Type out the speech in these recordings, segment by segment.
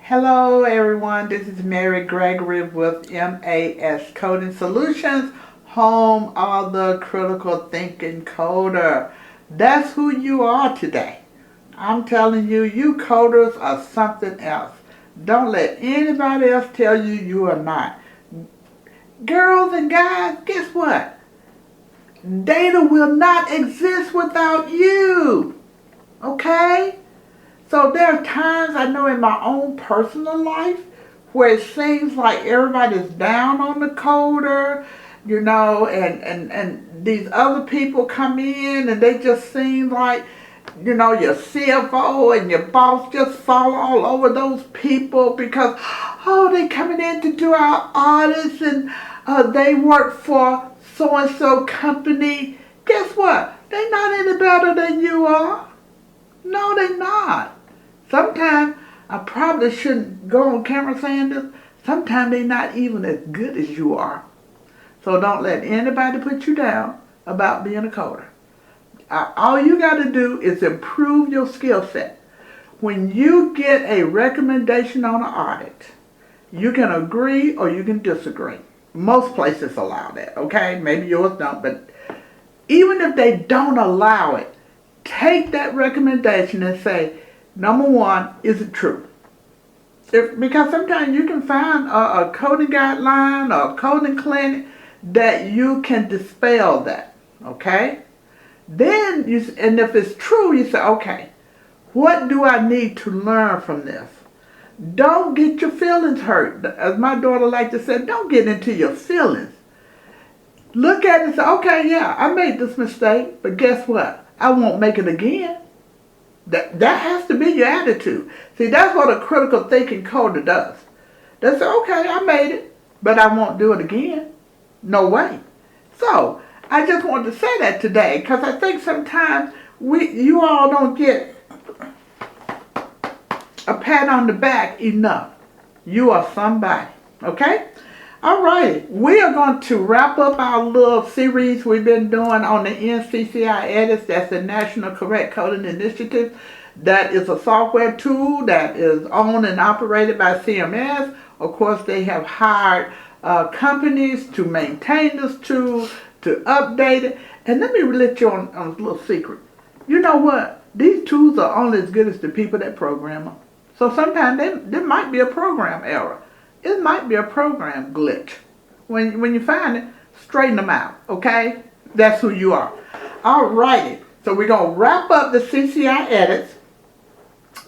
Hello everyone, this is Mary Gregory with MAS Coding Solutions, home of the critical thinking coder. That's who you are today. I'm telling you, you coders are something else. Don't let anybody else tell you you are not. Girls and guys, guess what? Data will not exist without you. Okay? So there are times I know in my own personal life where it seems like everybody's down on the coder, and these other people come in and they just seem like, your CFO and your boss just fall all over those people because, oh, they coming in to do our audits and they work for so-and-so company. Guess what? They're not any better than you are. No, they're not. Sometimes, I probably shouldn't go on camera saying this, sometimes they're not even as good as you are. So don't let anybody put you down about being a coder. All you got to do is improve your skill set. When you get a recommendation on an audit, you can agree or you can disagree. Most places allow that, okay? Maybe yours don't, but even if they don't allow it, take that recommendation and say, number one, is it true? Because sometimes you can find a coding guideline or a coding clinic that you can dispel that, okay? Then, and if it's true, you say, okay, what do I need to learn from this? Don't get your feelings hurt. As my daughter liked to say, don't get into your feelings. Look at it and say, okay, yeah, I made this mistake, but guess what? I won't make it again. That has to be your attitude. See, that's what a critical thinking coder does. They say, okay, I made it, but I won't do it again. No way. So, I just wanted to say that today because I think sometimes you all don't get a pat on the back enough. You are somebody, okay? All right, we are going to wrap up our little series we've been doing on the NCCI edits. That's the National Correct Coding Initiative. That is a software tool that is owned and operated by CMS. Of course, they have hired companies to maintain this tool, to update it. And let me let you on a little secret. You know what? These tools are only as good as the people that program them. So sometimes there might be a program error. It might be a program glitch. When you find it, straighten them out, okay? That's who you are. All righty. So we're going to wrap up the CCI edits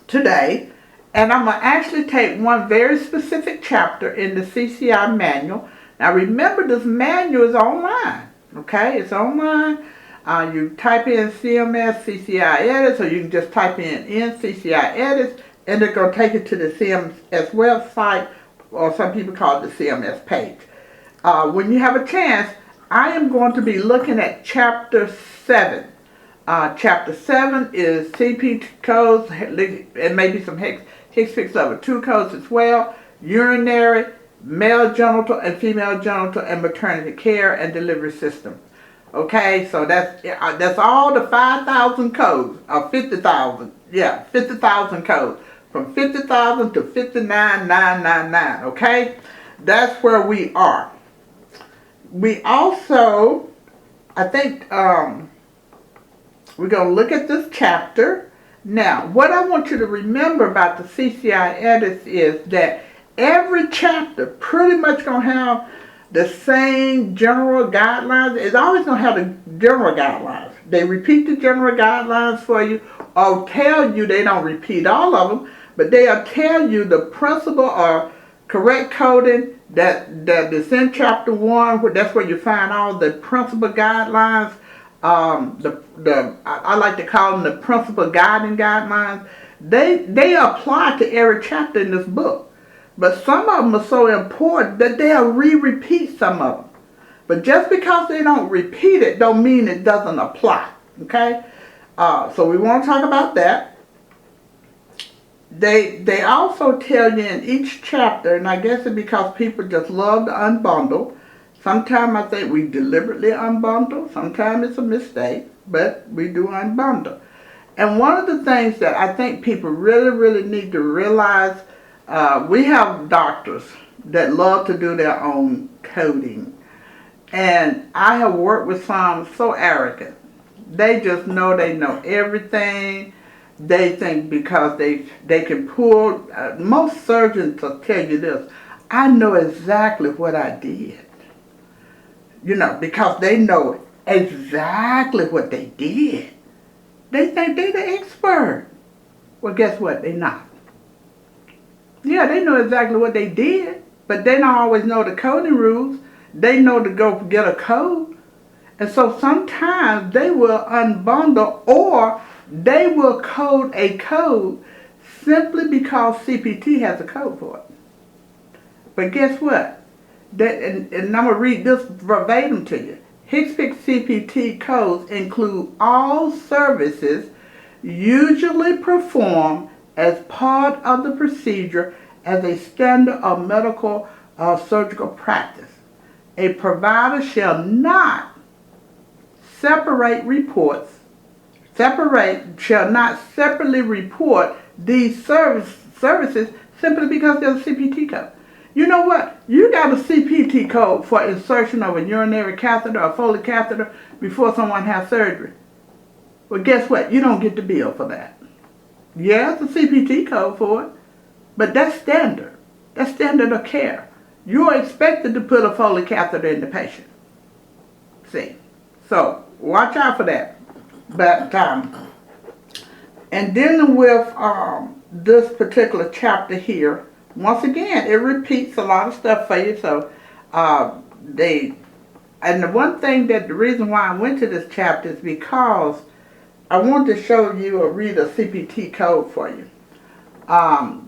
today. And I'm going to actually take one very specific chapter in the CCI manual. Now remember, this manual is online, okay? It's online. You type in CMS CCI edits, or you can just type in NCCI edits, and they're going to take you to the CMS website, or some people call it the CMS page. When you have a chance, I am going to be looking at Chapter 7. Chapter 7 is CP codes, and maybe some Hicks level 2 codes as well, urinary, male genital and female genital, and maternity care and delivery system. Okay, so that's all the 5,000 codes, or 50,000, 50,000 codes. From 50,000 to 59,999, okay? That's where we are. We also, I think, we're going to look at this chapter. Now, what I want you to remember about the CCI edits is that every chapter pretty much going to have the same general guidelines. It's always going to have the general guidelines. They repeat the general guidelines for you, or tell you they don't repeat all of them, but they'll tell you the principle or correct coding that is in Chapter 1. That's where you find all the principle guidelines. I like to call them the principle guiding guidelines. They apply to every chapter in this book. But some of them are so important that they'll repeat some of them. But just because they don't repeat it don't mean it doesn't apply. Okay? So we want to talk about that. They also tell you in each chapter, and I guess it's because people just love to unbundle. Sometimes I think we deliberately unbundle. Sometimes it's a mistake, but we do unbundle. And one of the things that I think people really, really need to realize We have doctors that love to do their own coding. And I have worked with some so arrogant. They just know they know everything. They think because they can pull, most surgeons will tell you this, I know exactly what I did. You know, because they know exactly what they did. They think they're the expert. Well, guess what? They're not. Yeah, they know exactly what they did, but they don't always know the coding rules. They know to go get a code. And so sometimes they will unbundle or they will code a code simply because CPT has a code for it. But guess what? And I'm going to read this verbatim to you. HCPCS CPT codes include all services usually performed as part of the procedure as a standard of medical surgical practice. A provider shall not shall not separately report these services simply because there's a CPT code. You know what? You got a CPT code for insertion of a urinary catheter or Foley catheter before someone has surgery. Well, guess what? You don't get the bill for that. Yeah, it's a CPT code for it, but that's standard. That's standard of care. You're expected to put a Foley catheter in the patient. See? So, watch out for that. But, and dealing with this particular chapter here, once again, it repeats a lot of stuff for you. So, and the one thing that the reason why I went to this chapter is because I wanted to show you or read a CPT code for you.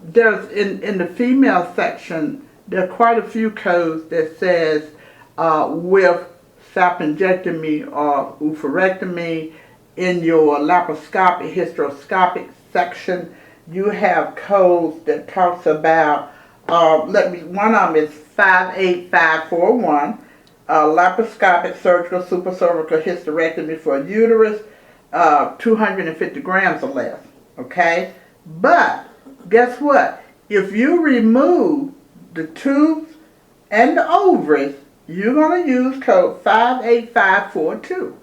There's in the female section, there are quite a few codes that says with sapropingectomy or oophorectomy. In your laparoscopic, hysteroscopic section, you have codes that talks about, one of them is 58541, laparoscopic surgical supracervical hysterectomy for uterus, 250 grams or less, okay? But, guess what? If you remove the tubes and the ovaries, you're going to use code 58542.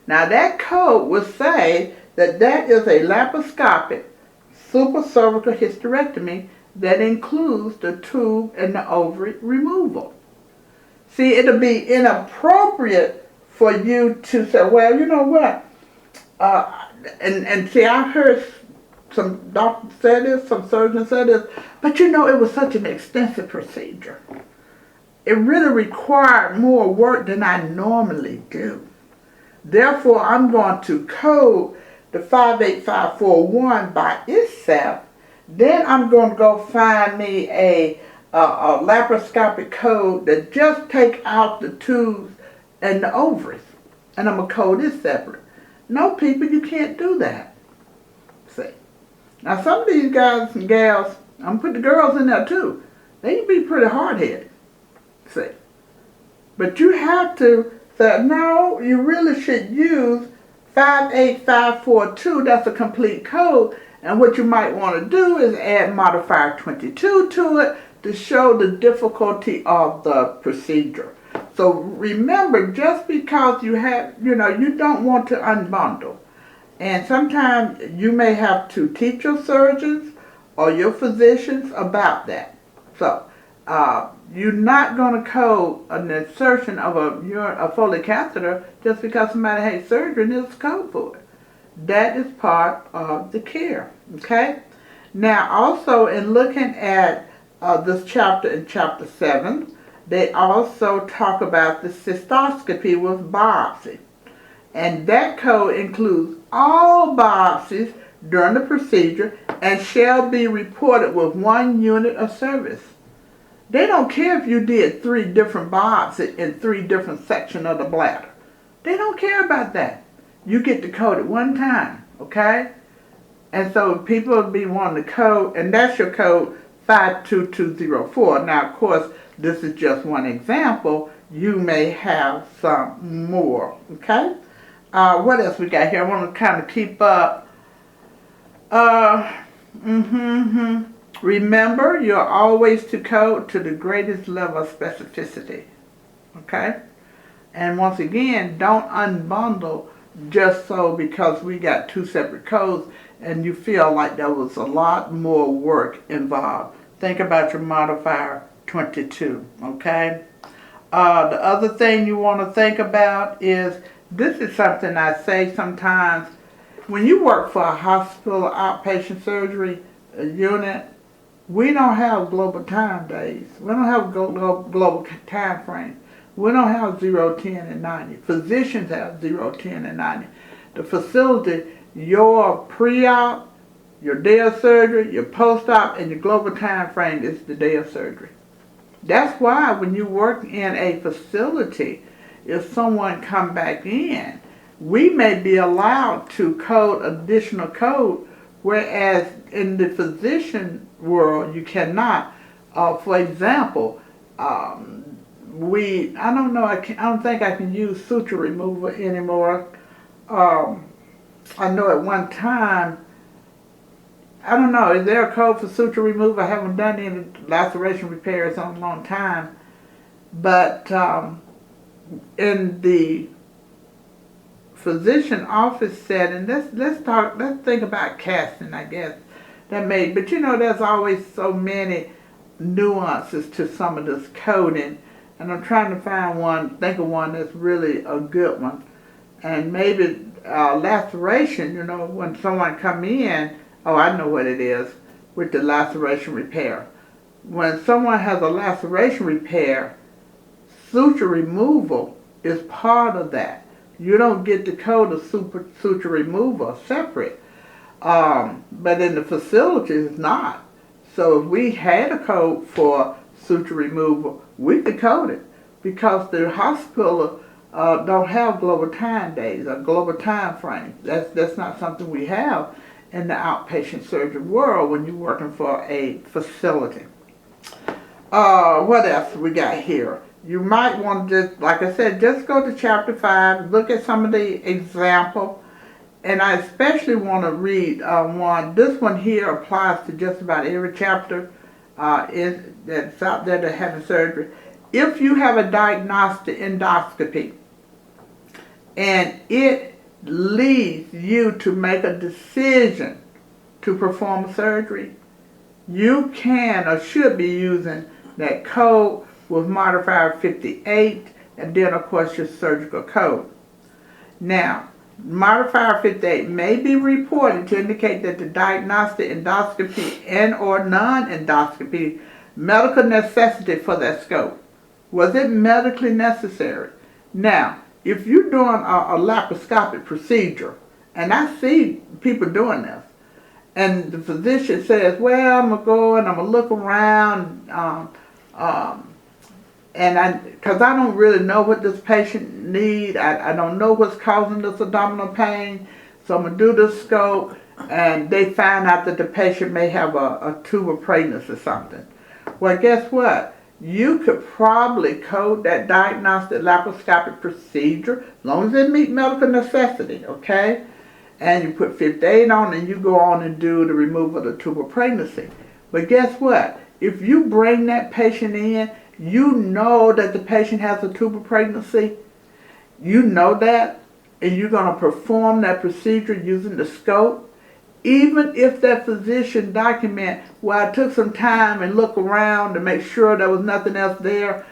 Now that code will say that that is a laparoscopic supracervical hysterectomy that includes the tube and the ovary removal. See, it'll be inappropriate for you to say, well, you know what? And see, I've heard some doctors say this, some surgeons say this, but you know, it was such an extensive procedure. It really required more work than I normally do. Therefore, I'm going to code the 58541 by itself. Then I'm going to go find me a laparoscopic code that just take out the tubes and the ovaries. And I'm going to code it separate. No, people, you can't do that. See. Now, some of these guys and gals, I'm going to put the girls in there too. They can be pretty hard-headed. See. But you have to say, no, you really should use 58542. That's a complete code. And what you might want to do is add modifier 22 to it to show the difficulty of the procedure. So remember, just because you have, you don't want to unbundle. And sometimes you may have to teach your surgeons or your physicians about that. So you're not going to code an insertion of a Foley catheter just because somebody had surgery and there's a code for it. That is part of the care, okay? Now, also in looking at this chapter in chapter 7, they also talk about the cystoscopy with biopsy. And that code includes all biopsies during the procedure and shall be reported with 1 unit of service. They don't care if you did 3 different biopsies in 3 different sections of the bladder. They don't care about that. You get to code it 1 time, okay? And so people will be wanting to code, and that's your code 52204. Now, of course, this is just one example. You may have some more, okay? What else we got here? I want to kind of keep up. Remember, you're always to code to the greatest level of specificity. Okay? And once again, don't unbundle just so because we got two separate codes and you feel like there was a lot more work involved. Think about your modifier 22, okay? The other thing you want to think about is, this is something I say sometimes, when you work for a hospital outpatient surgery unit, we don't have global time days. We don't have global time frame. We don't have 0, 10, and 90. Physicians have 0, 10, and 90. The facility, your pre-op, your day of surgery, your post-op, and your global time frame is the day of surgery. That's why when you work in a facility, if someone come back in, we may be allowed to code additional code, whereas in the physician world, you cannot. For example, I don't think I can use suture removal anymore. I know at one time, I don't know, is there a code for suture removal? I haven't done any laceration repairs in a long time. But in the physician office setting, let's think about casting, I guess. But you know, there's always so many nuances to some of this coding. And I'm trying to think of one that's really a good one. And maybe laceration, you know, when someone come in, oh, I know what it is with the laceration repair. When someone has a laceration repair, suture removal is part of that. You don't get the code of suture removal separate. But in the facility, it's not. So if we had a code for suture removal, we could code it, because the hospital don't have global time days or global time frames. That's not something we have in the outpatient surgery world when you're working for a facility. What else we got here? You might want to just, like I said, just go to chapter 5, look at some of the example, and I especially want to read one. This one here applies to just about every chapter that's out there that having surgery. If you have a diagnostic endoscopy and it leads you to make a decision to perform surgery, you can or should be using that code with modifier 58, and then of course your surgical code. Now, modifier 58 may be reported to indicate that the diagnostic endoscopy and or non-endoscopy medical necessity for that scope. Was it medically necessary? Now, if you're doing a laparoscopic procedure, and I see people doing this, and the physician says, well, I'm going to go and I'm going to look around, because I don't really know what this patient needs. I don't know what's causing this abdominal pain, so I'm going to do the scope, and they find out that the patient may have a tube of pregnancy or something. Well, guess what? You could probably code that diagnostic laparoscopic procedure as long as it meets medical necessity, okay? And you put 58 on and you go on and do the removal of the tube of pregnancy. But guess what? If you bring that patient in, you know that the patient has a tube of pregnancy, you know that, and you're going to perform that procedure using the scope. Even if that physician document, well, I took some time and look around to make sure there was nothing else there,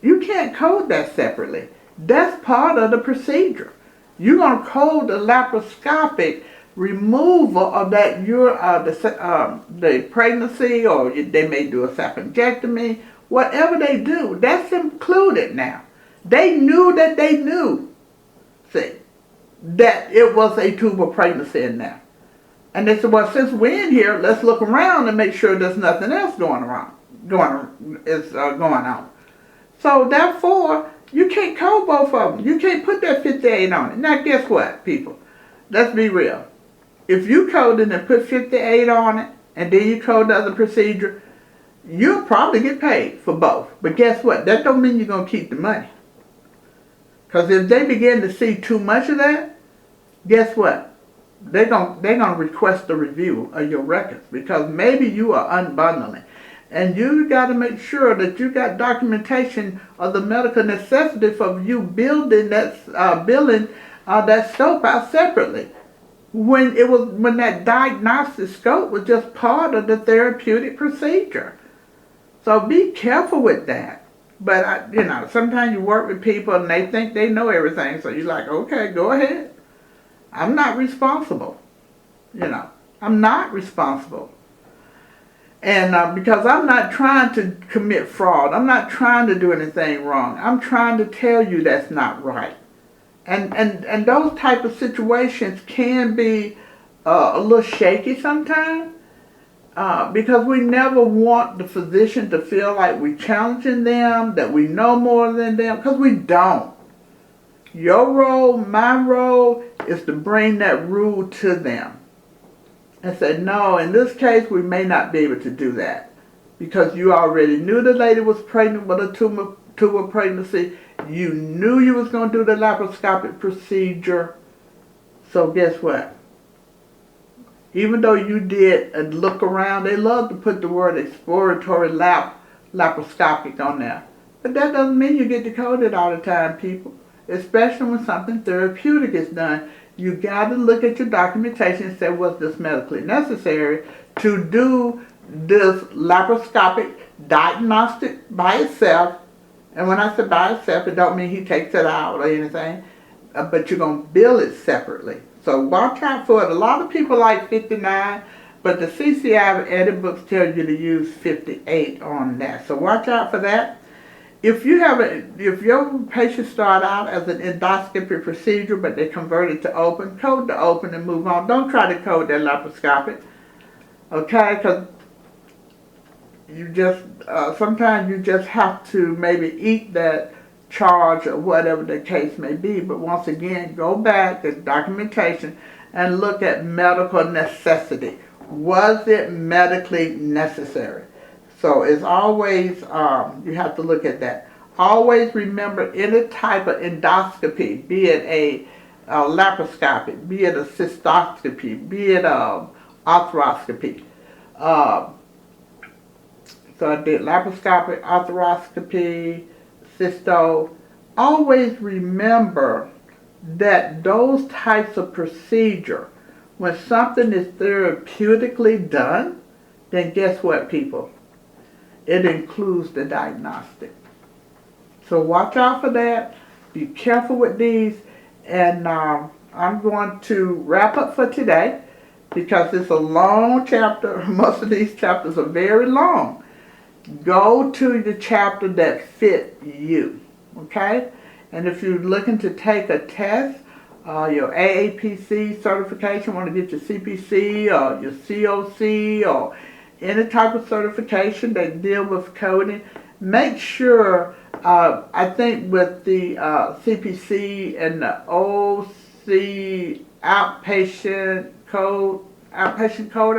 you can't code that separately. That's part of the procedure. You're going to code the laparoscopic removal of that the pregnancy, or they may do a saphenectomy, whatever they do, that's included now. They knew that they knew, see, that it was a tube of pregnancy in there. And they said, well, since we're in here, let's look around and make sure there's nothing else going on. So therefore, you can't code both of them. You can't put that 58 on it. Now, guess what, people? Let's be real. If you code it and put 58 on it, and then you code the other procedure, you'll probably get paid for both. But guess what? That don't mean you're going to keep the money. Because if they begin to see too much of that, guess what? they're gonna request a review of your records because maybe you are unbundling, and you got to make sure that you got documentation of the medical necessity for you building that billing that scope out separately. When that diagnostic scope was just part of the therapeutic procedure. So be careful with that. But sometimes you work with people and they think they know everything, so you're like, okay, go ahead. I'm not responsible. I'm not responsible. And because I'm not trying to commit fraud, I'm not trying to do anything wrong. I'm trying to tell you that's not right. And those type of situations can be a little shaky sometimes because we never want the physician to feel like we're challenging them, that we know more than them, because we don't. Your role, my role, is to bring that rule to them and say, no, in this case, we may not be able to do that because you already knew the lady was pregnant with a tumor pregnancy. You knew you was going to do the laparoscopic procedure. So guess what? Even though you did a look around, they love to put the word exploratory laparoscopic on there. But that doesn't mean you get to code it all the time, people. Especially when something therapeutic is done. You got to look at your documentation and say, was this medically necessary to do this laparoscopic diagnostic by itself? And when I say by itself, it don't mean he takes it out or anything, but you're going to bill it separately. So watch out for it. A lot of people like 59, but the CCI edit books tell you to use 58 on that. So watch out for that. If your patient start out as an endoscopy procedure, but they convert it to open, code the open and move on. Don't try to code that laparoscopic, okay? Because sometimes you just have to maybe eat that charge or whatever the case may be. But once again, go back to documentation and look at medical necessity. Was it medically necessary? So it's always, you have to look at that. Always remember any type of endoscopy, be it a laparoscopic, be it a cystoscopy, be it arthroscopy. So I did laparoscopic, arthroscopy, cysto. Always remember that those types of procedure, when something is therapeutically done, then guess what, people? It includes the diagnostic. So watch out for that. Be careful with these. And I'm going to wrap up for today because it's a long chapter. Most of these chapters are very long. Go to the chapter that fit you. Okay? And if you're looking to take a test, your AAPC certification, want to get your CPC or your COC or any type of certification that deal with coding, make sure, I think with the CPC and the OC outpatient code, I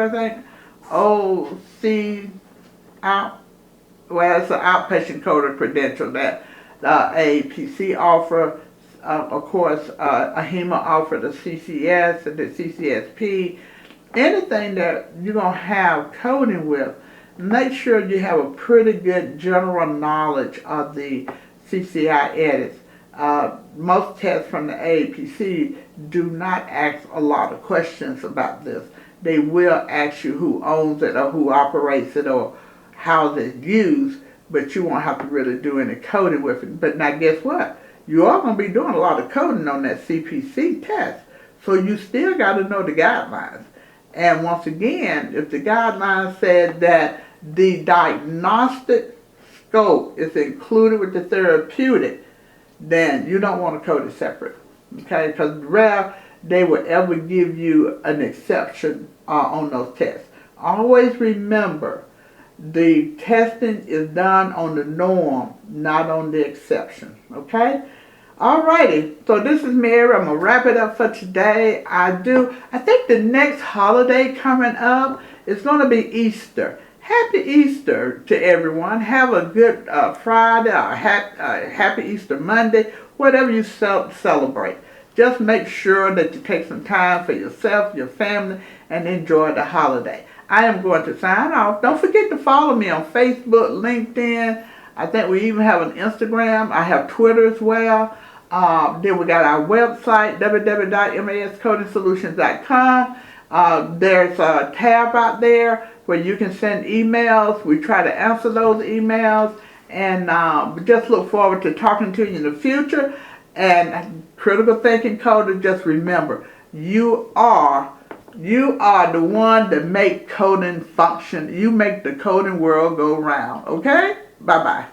think, OC out, well, it's an outpatient code or credential that AAPC offer. Of course, AHIMA offer the CCS and the CCSP. Anything that you're going to have coding with, make sure you have a pretty good general knowledge of the CCI edits. Most tests from the AAPC do not ask a lot of questions about this. They will ask you who owns it or who operates it or how it's used, but you won't have to really do any coding with it. But now guess what? You are going to be doing a lot of coding on that CPC test. So you still got to know the guidelines. And once again, if the guidelines said that the diagnostic scope is included with the therapeutic, then you don't want to code it separate. Okay? Because rare they will ever give you an exception on those tests. Always remember, the testing is done on the norm, not on the exception. Okay? Alrighty, so this is Mary. I'm going to wrap it up for today. I think the next holiday coming up is going to be Easter. Happy Easter to everyone. Have a good Friday or happy Easter Monday, whatever you celebrate. just make sure that you take some time for yourself, your family, and enjoy the holiday. I am going to sign off. Don't forget to follow me on Facebook, LinkedIn. I think we even have an Instagram. I have Twitter as well. Then we got our website, www.mascodingsolutions.com. There's a tab out there where you can send emails. We try to answer those emails. And we just look forward to talking to you in the future. And critical thinking coders, just remember, you are the one that make coding function. You make the coding world go round. Okay? Bye-bye.